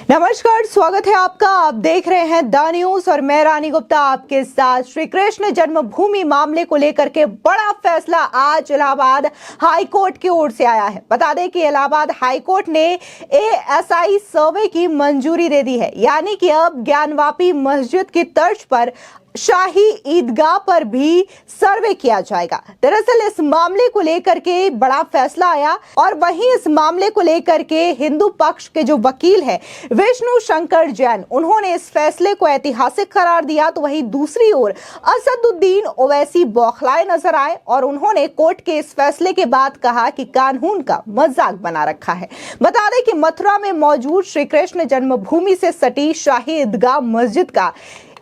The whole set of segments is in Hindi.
नमस्कार, स्वागत है आपका। आप देख रहे हैं द न्यूज और मैं रानी गुप्ता आपके साथ। श्री कृष्ण जन्मभूमि मामले को लेकर के बड़ा फैसला आज इलाहाबाद हाई कोर्ट की ओर से आया है। बता दें कि इलाहाबाद हाई कोर्ट ने एएसआई सर्वे की मंजूरी दे दी है, यानी कि अब ज्ञानवापी मस्जिद की तर्ज पर शाही ईदगाह पर भी सर्वे किया जाएगा। दरअसल इस मामले को लेकर के बड़ा फैसला आया और वहीं इस मामले को लेकर के हिंदू पक्ष के जो वकील हैं विष्णु शंकर जैन, उन्होंने इस फैसले को ऐतिहासिक करार दिया। तो वहीं दूसरी ओर असदुद्दीन ओवैसी बौखलाए नजर आए और उन्होंने कोर्ट के इस फैसले के बाद कहा कि कानून का मजाक बना रखा है। बता दें कि मथुरा में मौजूद श्री कृष्ण जन्मभूमि से सटी शाही ईदगाह मस्जिद का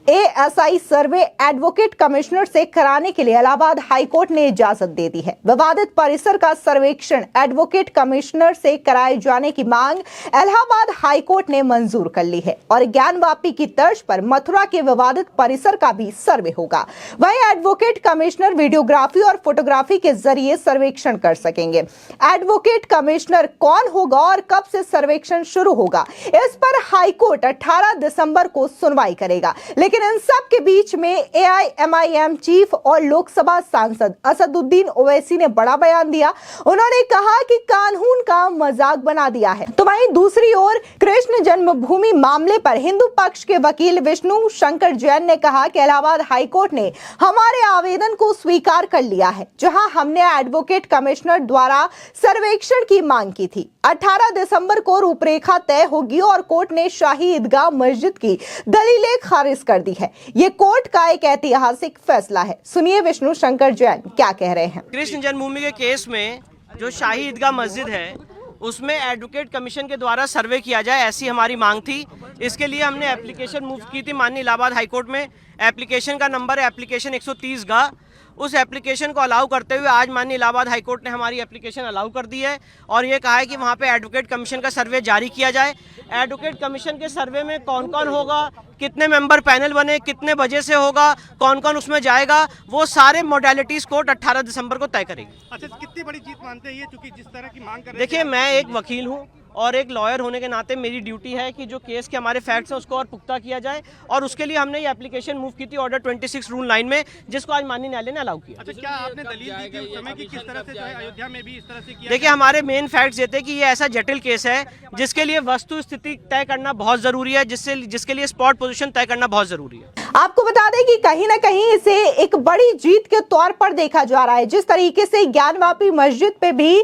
एएसआई सर्वे एडवोकेट कमिश्नर से कराने के लिए इलाहाबाद हाईकोर्ट ने इजाजत दे दी है। विवादित परिसर का सर्वेक्षण एडवोकेट कमिश्नर से कराए जाने की मांग इलाहाबाद हाईकोर्ट ने मंजूर कर ली है और ज्ञानवापी की तर्ज पर मथुरा के विवादित परिसर का भी सर्वे होगा। वहीं एडवोकेट कमिश्नर वीडियोग्राफी और फोटोग्राफी के जरिए सर्वेक्षण कर सकेंगे। एडवोकेट कमिश्नर कौन होगा और कब से सर्वेक्षण शुरू होगा, इस पर हाईकोर्ट 18 दिसंबर को सुनवाई करेगा। लेकिन इन सब के बीच में एआईएमआईएम चीफ और लोकसभा सांसद असदुद्दीन ओवैसी ने बड़ा बयान दिया। उन्होंने कहा कि कानून का मजाक बना दिया है। तो वहीं दूसरी ओर कृष्ण जन्मभूमि मामले पर हिंदू पक्ष के वकील विष्णु शंकर जैन ने कहा कि इलाहाबाद हाईकोर्ट ने हमारे आवेदन को स्वीकार कर लिया है, जहां हमने एडवोकेट कमिश्नर द्वारा सर्वेक्षण की मांग की थी। 18 दिसंबर को रूपरेखा तय होगी और कोर्ट ने शाही ईदगाह मस्जिद की दलीलें खारिज कर दी है। ये कोर्ट का एक ऐतिहासिक फैसला है। सुनिए विष्णु शंकर जैन क्या कह रहे हैं। कृष्ण जन्मभूमि के केस में जो शाही ईदगाह मस्जिद है उसमें एडवोकेट कमीशन के द्वारा सर्वे किया जाए, ऐसी हमारी मांग थी। इसके लिए हमने एप्लीकेशन मूव की थी माननीय इलाहाबाद हाईकोर्ट में। एप्लीकेशन का नंबर है एप्लीकेशन 130 का। उस एप्लीकेशन को अलाउ करते हुए आज माननीय इलाहाबाद हाईकोर्ट ने हमारी एप्लीकेशन अलाउ कर दी है और ये कहा है कि वहाँ पे एडवोकेट कमीशन का सर्वे जारी किया जाए। एडवोकेट कमीशन के सर्वे में कौन कौन होगा, कितने मेंबर पैनल बने, कितने बजे से होगा, कौन कौन उसमें जाएगा, वो सारे मोडालिटीज कोर्ट 18 दिसंबर को तय करेगी। अच्छा, कितनी बड़ी जीत मानते हैं ये, क्योंकि जिस तरह की मांग कर रहे हैं? देखिए, मैं एक वकील हूँ और एक लॉयर होने के नाते मेरी ड्यूटी है कि जो केस के हमारे फैक्ट्स हैं उसको और पुख्ता किया जाए और उसके लिए हमने ये एप्लीकेशन मूव की थी ऑर्डर 26 रूल 9 में, जिसको आज माननीय न्यायालय ने अलाउ किया। अच्छा, क्या आपने दलील दी थी उस समय कि किस तरह से जो है अयोध्या में भी इस तरह से किया? देखिए, हमारे मेन फैक्ट्स ये थे कि ये ऐसा जटिल केस है जिसके लिए वस्तु स्थिति तय करना बहुत जरूरी है, जिसके लिए स्पॉट पोजीशन तय करना बहुत जरूरी है। आपको बता दें कि कहीं ना कहीं इसे एक बड़ी जीत के तौर पर देखा जा रहा है। जिस तरीके से ज्ञानवापी मस्जिद पे भी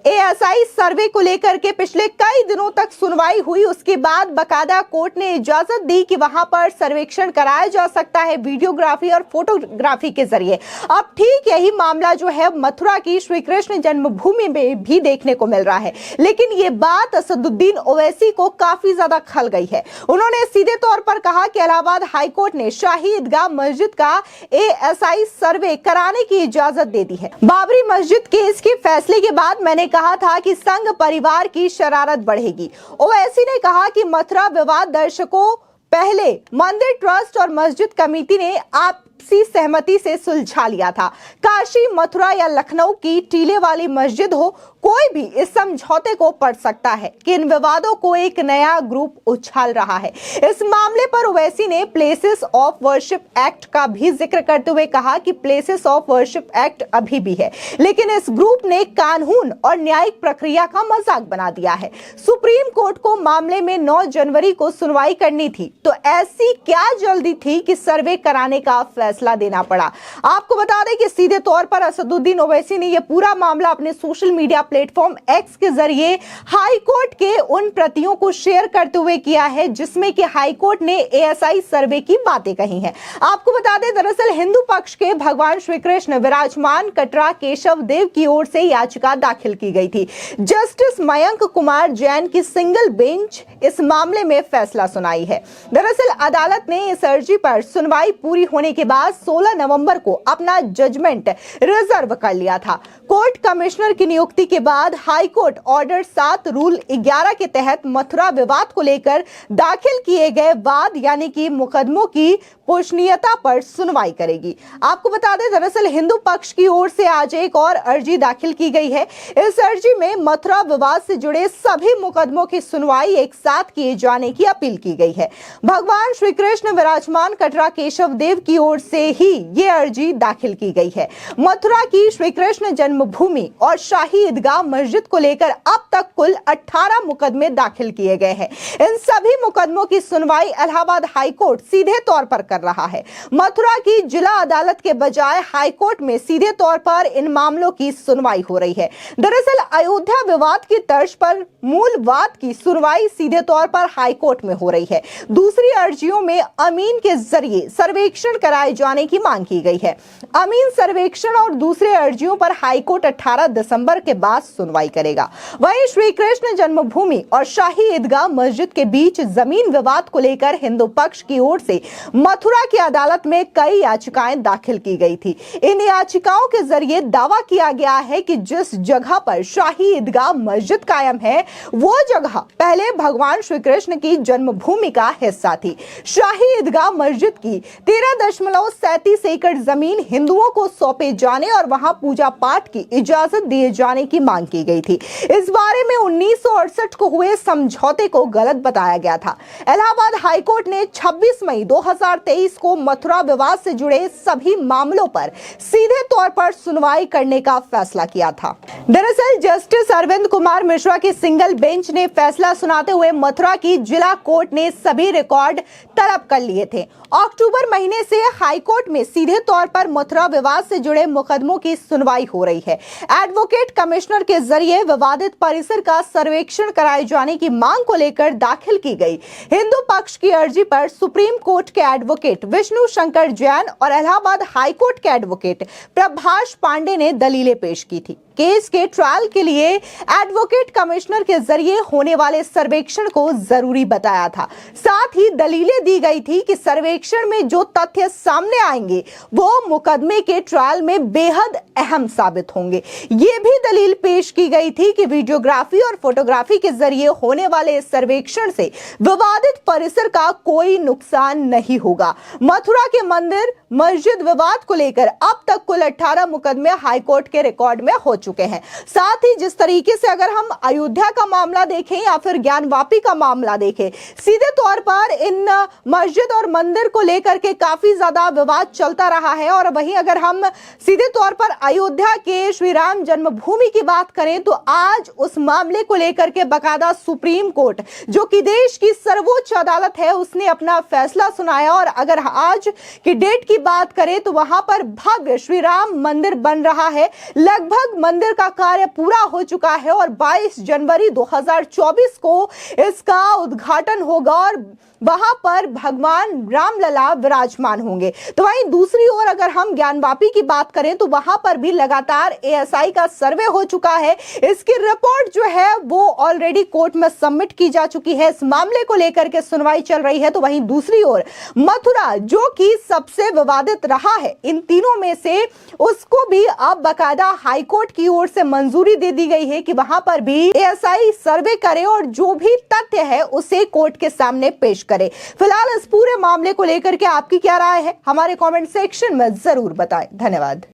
एएसआई सर्वे को लेकर के पिछले कई दिनों तक सुनवाई हुई, उसके बाद बकायदा कोर्ट ने इजाजत दी कि वहां पर सर्वेक्षण कराया जा सकता है वीडियोग्राफी और फोटोग्राफी के जरिए। अब ठीक यही मामला जो है मथुरा की श्री कृष्ण जन्मभूमि में भी देखने को मिल रहा है। लेकिन ये बात असदुद्दीन ओवैसी को काफी ज्यादा खल गई है। उन्होंने सीधे तौर पर कहा कि इलाहाबाद हाईकोर्ट ने शाही ईदगाह मस्जिद का एएसआई सर्वे कराने की इजाजत दे दी है। बाबरी मस्जिद केस के फैसले के बाद मैंने कहा था कि संघ परिवार की शरारत बढ़ेगी। ओवैसी ने कहा कि मथुरा विवाद दर्शकों पहले मंदिर ट्रस्ट और मस्जिद कमेटी ने आपसी सहमति से सुलझा लिया था। काशी, मथुरा या लखनऊ की टीले वाली मस्जिद हो, कोई भी इस समझौते को पढ़ सकता है कि इन विवादों को एक नया ग्रुप उछाल रहा है। इस मामले पर ओवैसी ने प्लेसेस ऑफ वर्शिप एक्ट का भी जिक्र करते हुए कहा कि प्लेसेस ऑफ वर्शिप एक्ट अभी भी है, लेकिन इस ग्रुप ने कानून और न्यायिक प्रक्रिया का मजाक बना दिया है। सुप्रीम कोर्ट को मामले में 9 जनवरी को सुनवाई करनी थी, तो ऐसी क्या जल्दी थी कि सर्वे कराने का फैसला देना पड़ा। आपको बता दें कि सीधे तौर पर असदुद्दीन ओवैसी ने यह पूरा मामला अपने सोशल मीडिया प्लेटफॉर्म एक्स के जरिए हाई कोर्ट के उन प्रतियों को शेयर करते हुए किया है जिसमें कि हाई कोर्ट ने एएसआई सर्वे की बातें कही हैं। आपको बता दें, दरअसल हिंदू पक्ष के भगवान श्री कृष्ण विराजमान कटरा केशव देव की ओर से याचिका दाखिल की गई थी। जस्टिस मयंक कुमार जैन की सिंगल बेंच इस मामले में फैसला सुनाई है। दरअसल अदालत ने इस अर्जी पर सुनवाई पूरी होने के बाद 16 नवंबर को अपना जजमेंट रिजर्व कर लिया था। कोर्ट कमिश्नर की नियुक्ति के बाद हाईकोर्ट ऑर्डर 7 रूल 11 के तहत मथुरा विवाद को लेकर दाखिल किए गए वाद यानी कि मुकदमों की पोषणीयता पर सुनवाई करेगी। आपको बता दें, दरअसल हिंदू पक्ष की ओर से आज एक और अर्जी दाखिल की गई है। इस अर्जी में मथुरा विवाद से जुड़े सभी मुकदमों की सुनवाई एक साथ किए जाने की अपील की गई है। भगवान श्री कृष्ण विराजमान कटरा केशव देव की ओर से ही ये अर्जी दाखिल की गई है। मथुरा की श्री कृष्ण जन्मभूमि और शाही ईदगाह मस्जिद को लेकर अब तक कुल 18 मुकदमे दाखिल किए गए हैं। इन सभी मुकदमों की सुनवाई इलाहाबाद हाईकोर्ट सीधे तौर पर कर रहा है। मथुरा की जिला अदालत के बजाय हाईकोर्ट में सीधे तौर पर इन मामलों की सुनवाई हो रही है। दरअसल अयोध्या विवाद की तर्ज पर मूल वाद की सुनवाई सीधे तौर पर हाईकोर्ट में हो रही है। दूसरी अर्जियों में अमीन के जरिए सर्वेक्षण कराए जाने की मांग की गई है। अमीन सर्वेक्षण और दूसरे अर्जियों पर हाईकोर्ट 18 दिसंबर के बाद सुनवाई करेगा। वहीं श्री कृष्ण जन्मभूमि और शाही ईदगाह मस्जिद के बीच जमीन विवाद को लेकर हिंदू पक्ष की ओर से मथुरा की अदालत में कई याचिकाएं दाखिल की गई थी। इन याचिकाओं के जरिए दावा किया गया है कि जिस जगह पर शाही ईदगाह मस्जिद कायम है वो जगह पहले भगवान श्री कृष्ण की जन्मभूमि का हिस्सा थी। शाही ईदगाह मस्जिद की 13.37 एकड़ जमीन हिंदुओं को सौंपे जाने और वहां पूजा पाठ की इजाजत दिए जाने की मांग की गई थी। इस बारे में 1968 को हुए समझौते को गलत बताया गया था। इलाहाबाद हाईकोर्ट ने 26 मई 2023 को मथुरा विवाद से जुड़े सभी मामलों पर सीधे तौर पर सुनवाई करने का फैसला किया था। दरअसल जस्टिस अरविंद कुमार मिश्रा की सिंगल बेंच ने फैसला सुनाते हुए मथुरा की जिला कोर्ट ने सभी रिकॉर्ड तलब कर लिए थे। अक्टूबर महीने से हाईकोर्ट में सीधे तौर पर मथुरा विवाद से जुड़े मुकदमों की सुनवाई हो रही है। एडवोकेट कमिश्नर के जरिए विवादित परिसर का सर्वेक्षण कराए जाने की मांग को लेकर दाखिल की गई हिंदू पक्ष की अर्जी पर सुप्रीम कोर्ट के एडवोकेट विष्णु शंकर जैन और इलाहाबाद हाईकोर्ट के एडवोकेट प्रभाष पांडे ने दलीलें पेश की थी। केस के ट्रायल के लिए एडवोकेट कमिश्नर के जरिए होने वाले सर्वेक्षण को जरूरी बताया था। साथ ही दलीलें दी गई थी कि सर्वेक्षण में जो तथ्य सामने आएंगे वो मुकदमे के ट्रायल में बेहद अहम साबित होंगे। ये भी दलील पेश की गई थी कि वीडियोग्राफी और फोटोग्राफी के जरिए होने वाले इस सर्वेक्षण से विवादित परिसर का कोई नुकसान नहीं होगा। मथुरा के मंदिर मस्जिद विवाद को लेकर अब तक कुल 18 मुकदमे हाईकोर्ट के रिकॉर्ड में हो चुके हैं। साथ ही जिस तरीके से अगर हम अयोध्या का मामला देखें या फिर ज्ञानवापी का मामला देखें, सीधे तौर पर इन मस्जिद और मंदिर को लेकर के काफी ज्यादा विवाद चलता रहा है। और वहीं अगर हम सीधे तौर पर अयोध्या के श्री राम जन्मभूमि की बात करें तो आज उस मामले को लेकर के बकायदा सुप्रीम कोर्ट, जो कि देश की सर्वोच्च अदालत है, उसने अपना फैसला सुनाया। और अगर आज की डेट की बात करें तो वहां पर भव्य श्री राम मंदिर बन रहा है। लगभग मंदिर का कार्य पूरा हो चुका है और 22 जनवरी 2024 को इसका उद्घाटन होगा और वहां पर भगवान रामलला विराजमान होंगे। तो वहीं दूसरी ओर अगर हम ज्ञानवापी की बात करें तो वहां पर भी लगातार एएसआई का सर्वे हो चुका है। इसकी रिपोर्ट जो है वो ऑलरेडी कोर्ट में सबमिट की जा चुकी है। इस मामले को लेकर के सुनवाई चल रही है। तो वहीं दूसरी ओर मथुरा, जो कि सबसे विवादित रहा है इन तीनों में से, उसको भी अब बकायदा हाईकोर्ट की ओर से मंजूरी दे दी गई है कि वहां पर भी एएसआई सर्वे करे और जो भी तथ्य है उसे कोर्ट के सामने पेश करे। फिलहाल इस पूरे मामले को लेकर के आपकी क्या राय है, हमारे कमेंट सेक्शन में जरूर बताएं। धन्यवाद।